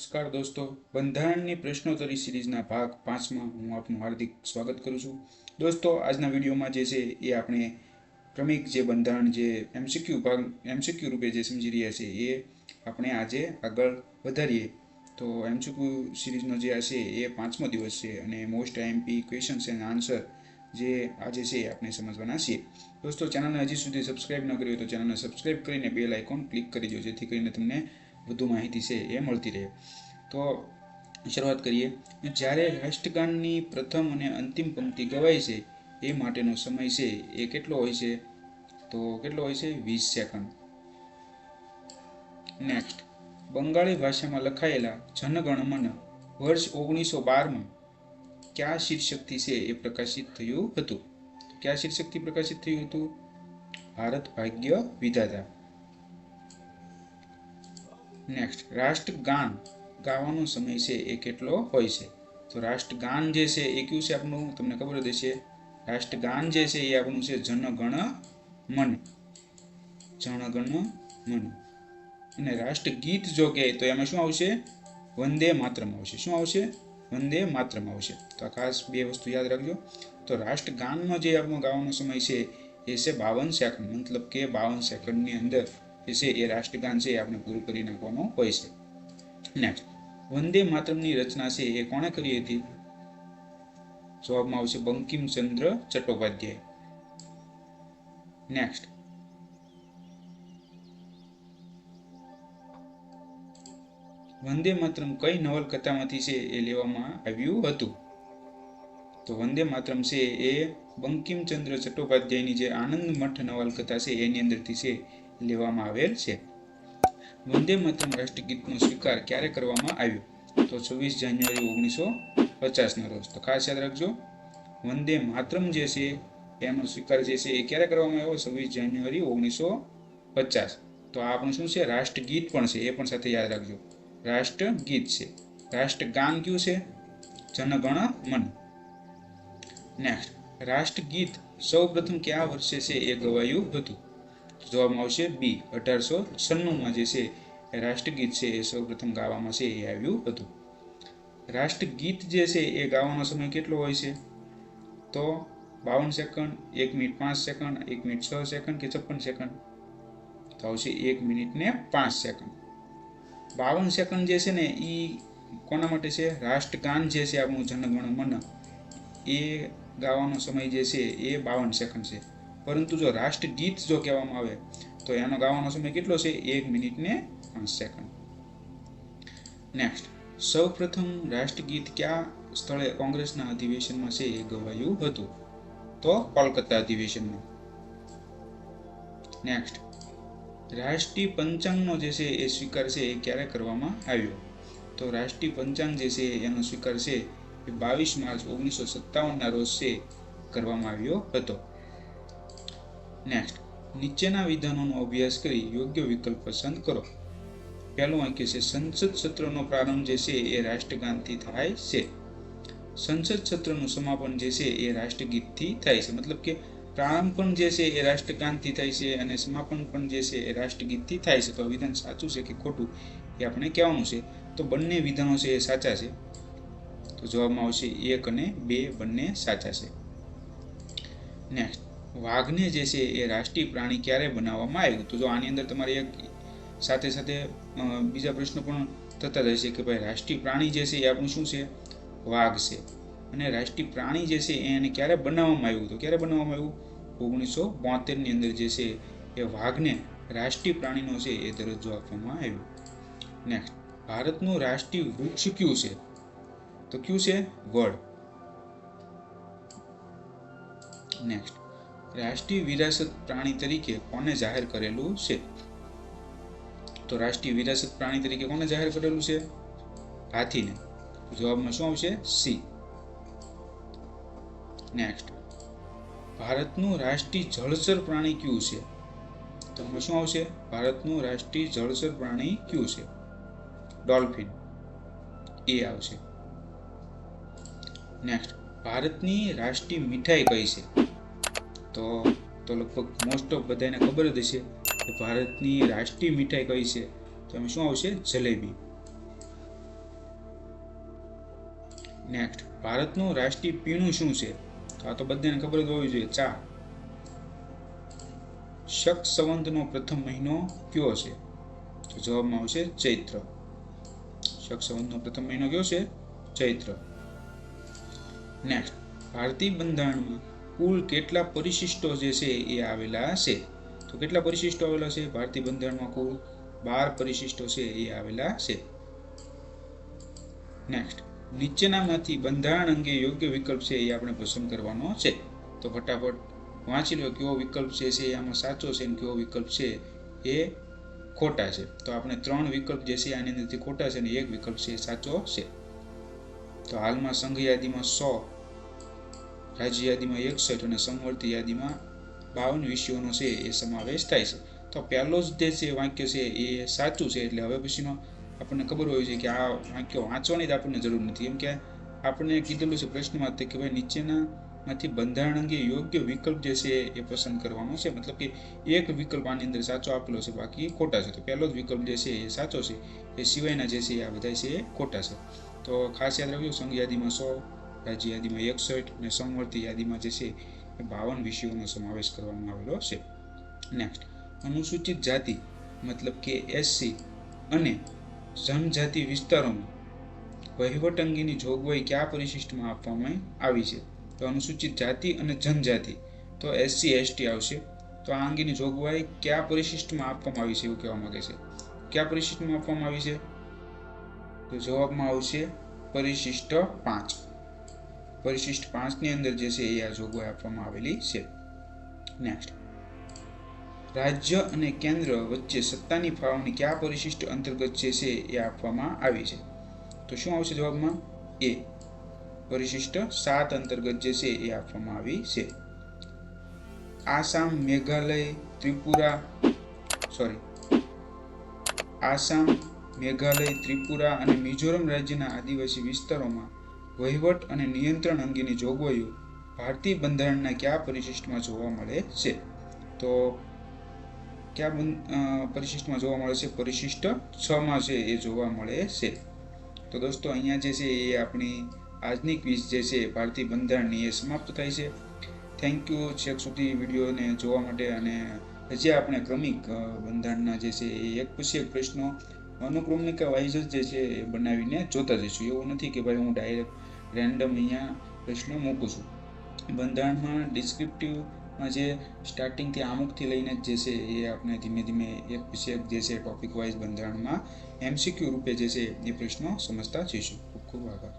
નમસ્કાર દોસ્તો, બંધારણની પ્રશ્નોત્તરી સિરીઝના ભાગ 5માં હું આપનું હાર્દિક સ્વાગત કરું છું. દોસ્તો, આજના વિડીયોમાં જે છે એ આપણે ક્રમિક જે બંધારણ જે એમસીક્યુ રૂપે જે સમજી રહ્યા છે એ આપણે આજે આગળ વધારીએ. તો એમસીક્યુ સિરીઝનો જે હશે એ 5મો દિવસ છે અને most IMP questions and answer જે આજે છે આપણે સમજવાના છીએ. દોસ્તો, ચેનલને હજી સુધી સબસ્ક્રાઇબ ન કરી હોય તો ચેનલને સબસ્ક્રાઇબ કરીને બેલ આઇકોન ક્લિક કરી દો, જેથી કરીને તમને વધુ માહિતી છે એ મળતી રહે. તો શરૂઆત કરીએ. જ્યારે રાષ્ટ્રગાનની પ્રથમ અને અંતિમ પંક્તિ ગવાય છે એ માટેનો સમય છે એ કેટલો હોય છે? તો કેટલો હોય છે? 20 સેકન્ડ. નેક્સ્ટ, બંગાળી ભાષામાં લખાયેલા જનગણ મન વર્ષ 1912માં કયા શીર્ષકથી છે એ પ્રકાશિત થયું હતું? કયા શીર્ષકથી પ્રકાશિત થયું હતું? ભારત ભાગ્ય વિધાતા. નેક્સ્ટ, રાષ્ટ્રગાન ગાવાનો સમય છે એ કેટલો હોય છે? તો રાષ્ટ્રગાન જે છે એ કયું છે આપણું? તમને ખબર જ હશે. રાષ્ટ્રગાન જે છે એ આપણું છે જનગણ મન. જનગણ મન. અને રાષ્ટ્રગીત જો કહે તો એમાં શું આવશે? વંદે માતરમ આવશે. શું આવશે? વંદે માતરમ આવશે. તો આ ખાસ બે વસ્તુ યાદ રાખજો. તો રાષ્ટ્રગાનનો જે આપણો ગાવાનો સમય છે એ છે 52 સેકન્ડ. મતલબ કે 52 સેકન્ડની અંદર જે છે એ રાષ્ટ્રગાન છે આપણે પૂરું કરી નાખવાનો હોય છે. નેક્સ્ટ, વંદે માતરમની રચના છે એ કોણે કરી હતી? જવાબમાં આવશે બંકિમચંદ્ર ચટ્ટોપાધ્યાય. નેક્સ્ટ, વંદે માતરમ કઈ નવલકથામાંથી છે એ લેવામાં આવ્યું હતું? તો વંદે માતરમ છે એ બંકિમચંદ્ર ચટ્ટોપાધ્યાયની જે આનંદ મઠ નવલકથા છે એની અંદરથી છે લેવામાં આવેલ છે. વંદે માતરમ રાષ્ટ્રગીતનો સ્વીકાર ક્યારે કરવામાં આવ્યો? તો 26 જાન્યુઆરી 1950ના રોજ. તો ખાસ યાદ રાખજો, વંદે માતરમ જે છે એનો સ્વીકાર જે છે એ ક્યારે કરવામાં આવ્યો? 26 જાન્યુઆરી 1950. તો આ આપણું શું છે? રાષ્ટ્રગીત પણ છે, એ પણ સાથે યાદ રાખજો. રાષ્ટ્રગીત છે. રાષ્ટ્રગાન કયું છે? જનગણ મન. નેક્સ્ટ, રાષ્ટ્રગીત સૌ પ્રથમ કયા વર્ષે છે એ ગવાયું હતું? જવાબમાં આવશે બી. 1896માં જે છે એ રાષ્ટ્રગીત છે એ સૌ પ્રથમ ગાવામાં છે એ આવ્યું હતું. રાષ્ટ્રગીત જે છે એ ગાવાનો સમય કેટલો હોય છે? તો 52 second, 1 minute 5 second, 1 minute 6 second કે 56 સેકન્ડ? તો આવશે 1 મિનિટ ને 5 સેકન્ડ. 52 સેકન્ડ જે છે ને એ કોના માટે છે? રાષ્ટ્રગાન જે છે આપણું જનગણ મન એ ગાવાનો સમય જે છે એ 52 સેકન્ડ છે. પરંતુ જો રાષ્ટ્રગીત જો કહેવામાં આવે તો એનો ગાવાનો સમય કેટલો છે? 1 મિનિટ ને 5 સેકન્ડ. નેક્સ્ટ, સૌ પ્રથમ રાષ્ટ્રગીત કયા સ્થળે કોંગ્રેસના અધિવેશનમાં છે એ ગવાયું હતું? તો કોલકાતા અધિવેશનમાં. નેક્સ્ટ, રાષ્ટ્રીય પંચાંગનો જે છે એ સ્વીકાર છે એ ક્યારે કરવામાં આવ્યો? તો રાષ્ટ્રીય પંચાંગ જે છે એનો સ્વીકાર છે એ 22 માર્ચ 1957ના રોજ છે કરવામાં આવ્યો હતો. નેક્સ્ટ, નીચેના વિધાનોનો અભ્યાસ કરી યોગ્ય વિકલ્પ પસંદ કરો. પહેલું વાક્ય છે સંસદ સત્રનો પ્રારંભ જે છે એ રાષ્ટ્રગાનથી થાય છે. સંસદ સત્રનું સમાપન જે છે એ રાષ્ટ્રગીતથી થાય છે. મતલબ કે પ્રારંભ પણ જે છે એ રાષ્ટ્રગાનથી થાય છે અને સમાપન પણ જે છે એ રાષ્ટ્રગીતથી થાય છે. તો આ વિધાન સાચું છે કે ખોટું એ આપણે કહેવાનું છે. તો બંને વિધાનો છે એ સાચા છે. તો જવાબમાં આવશે 1 અને 2 બંને સાચા છે. નેક્સ્ટ, વાઘને જે છે એ રાષ્ટ્રીય પ્રાણી ક્યારે બનાવવામાં આવ્યું? તો જો આની અંદર તમારે એક સાથે સાથે બીજા પ્રશ્નો પણ થતા રહે છે કે ભાઈ રાષ્ટ્રીય પ્રાણી જે છે એ આપણું શું છે? વાઘ છે. અને રાષ્ટ્રીય પ્રાણી જે છે એને ક્યારે બનાવવામાં આવ્યું? તો ક્યારે બનાવવામાં આવ્યું? 1972ની અંદર જે છે એ વાઘને રાષ્ટ્રીય પ્રાણીનો છે એ દરજ્જો આપવામાં આવ્યો. નેક્સ્ટ, ભારતનું રાષ્ટ્રીય વૃક્ષ કયું છે? તો કયું છે? વડ. નેક્સ્ટ, રાષ્ટ્રીય વિરાસત પ્રાણી તરીકે કોને જાહેર કરેલું છે? તો રાષ્ટ્રીય વિરાસત પ્રાણી તરીકે કોને જાહેર કરેલું છે? હાથીને. જવાબમાં શું આવશે? સી. નેક્સ્ટ, ભારતનું રાષ્ટ્રીય જળચર પ્રાણી કયું છે? તો એમાં શું આવશે? ભારતનું રાષ્ટ્રીય જળચર પ્રાણી કયું છે? ડોલ્ફિન. એ આવશે. નેક્સ્ટ, ભારતની રાષ્ટ્રીય મીઠાઈ કઈ છે? તો લગભગ મોસ્ટ ઓફ બધાને ખબર જ હશે કે ભારતની રાષ્ટ્રીય મીઠાઈ કઈ છે? તો એમાં શું આવશે? જલેબી. નેક્સ્ટ, ભારતનું રાષ્ટ્રીય પીણું શું છે? તો આ તો બધાને ખબર જ હોવી જોઈએ, ચા. શક સંવંતનો પ્રથમ મહિનો કયો છે? તો જવાબમાં આવશે ચૈત્ર. શક સંવંતનો પ્રથમ મહિનો કયો છે? ચૈત્ર. નેક્સ્ટ, ભારતીય બંધારણમાં કુલ કેટલા પરિશિષ્ટો જે છે એ આવેલા છે? તો કેટલા પરિશિષ્ટો આવેલા છે ભારતીય બંધારણમાં? કુલ 12 પરિશિષ્ટો છે એ આવેલા છે. નેક્સ્ટ, નીચેનામાંથી બંધારણ અંગે યોગ્ય વિકલ્પ છે એ આપણે પસંદ કરવાનો છે. તો ફટાફટ વાંચી લો કયો વિકલ્પ છે એ આમાં સાચો છે અને કયો વિકલ્પ છે એ ખોટા છે. તો આપણે 3 વિકલ્પ જે છે આની અંદરથી ખોટા છે અને એક વિકલ્પ છે એ સાચો છે. તો હાલમાં સંઘ યાદીમાં 100, રાજ્ય યાદીમાં 61 અને સમવર્તી યાદીમાં 52 વિષયોનો છે એ સમાવેશ થાય છે. તો પહેલો જ જે છે વાક્ય છે એ સાચું છે. એટલે હવે પછીનો આપણને ખબર હોય છે કે આ વાક્ય વાંચવાની જ આપણને જરૂર નથી, કેમ કે આપણને કીધેલું છે પ્રશ્નમાં કે ભાઈ નીચેનામાંથી બંધારણ અંગે યોગ્ય વિકલ્પ જે છે એ પસંદ કરવાનો છે. મતલબ કે એક વિકલ્પ આની અંદર સાચો આપેલો છે, બાકી ખોટા છે. તો પહેલો જ વિકલ્પ જે છે એ સાચો છે, એ સિવાયના જે છે આ બધા છે એ ખોટા છે. તો ખાસ યાદ રાખજો, સંઘ યાદીમાં 100, રાજ્ય યાદીમાં 61 અને સમવર્તી યાદીમાં જે છે એ 52 વિષયોનો સમાવેશ કરવામાં આવેલો છે. નેક્સ્ટ, અનુસૂચિત જાતિ મતલબ કે એસસી અને જનજાતિ વિસ્તારોમાં વહીવટ અંગેની જોગવાઈ કયા પરિશિષ્ટમાં આપવામાં આવી છે? તો અનુસૂચિત જાતિ અને જનજાતિ, તો એસસી એસટી આવશે. તો આ અંગેની જોગવાઈ કયા પરિશિષ્ટમાં આપવામાં આવી છે એવું કહેવા માંગે છે. કયા પરિશિષ્ટમાં આપવામાં આવી છે? તો જવાબમાં આવશે પરિશિષ્ટ 5. પરિશિષ્ટ 5 ની અંદર જે છે એ આ જોગવાઈ આપવામાં આવેલી છે. નેક્સ્ટ, રાજ્ય અને કેન્દ્ર વચ્ચે સત્તાની ફાળવણી કયા પરિશિષ્ટ અંતર્ગત છે એ આપવામાં આવી છે? તો શું આવશે જવાબમાં? એ. પરિશિષ્ટ 7 અંતર્ગત જે છે એ આપવામાં આવી છે. આસામ, મેઘાલય, ત્રિપુરા અને મિઝોરમ રાજ્યના આદિવાસી વિસ્તારોમાં વહીવટ અને નિયંત્રણ અંગેની જોગવાઈઓ ભારતીય બંધારણના કયા પરિશિષ્ટમાં જોવા મળે છે? તો કયા પરિશિષ્ટમાં જોવા મળે છે? પરિશિષ્ટ 6 માં છે એ જોવા મળે છે. તો દોસ્તો અહીંયા જે છે એ આપણી આજની ક્વિઝ જે છે ભારતીય બંધારણની એ સમાપ્ત થાય છે. થેન્ક યુ છેક સુધી વિડીયોને જોવા માટે. અને હજી આપણે ક્રમિક બંધારણના જે છે એ એક પછી એક પ્રશ્નો અનુક્રમણિકા વાઇઝ જ જે છે એ બનાવીને જોતા જઈશું. એવું નથી કે ભાઈ હું ડાયરેક્ટ રેન્ડમ અહીંયા પ્રશ્નો મૂકું છું. બંધારણમાં ડિસ્ક્રિપ્ટિવમાં જે સ્ટાર્ટિંગથી આમુખથી લઈને જ જે છે એ આપણે ધીમે ધીમે એક પછી એક જે છે ટોપિક વાઇઝ બંધારણમાં MCQ રૂપે જે છે એ પ્રશ્નો સમજતા જઈશું. ખૂબ ખૂબ આભાર.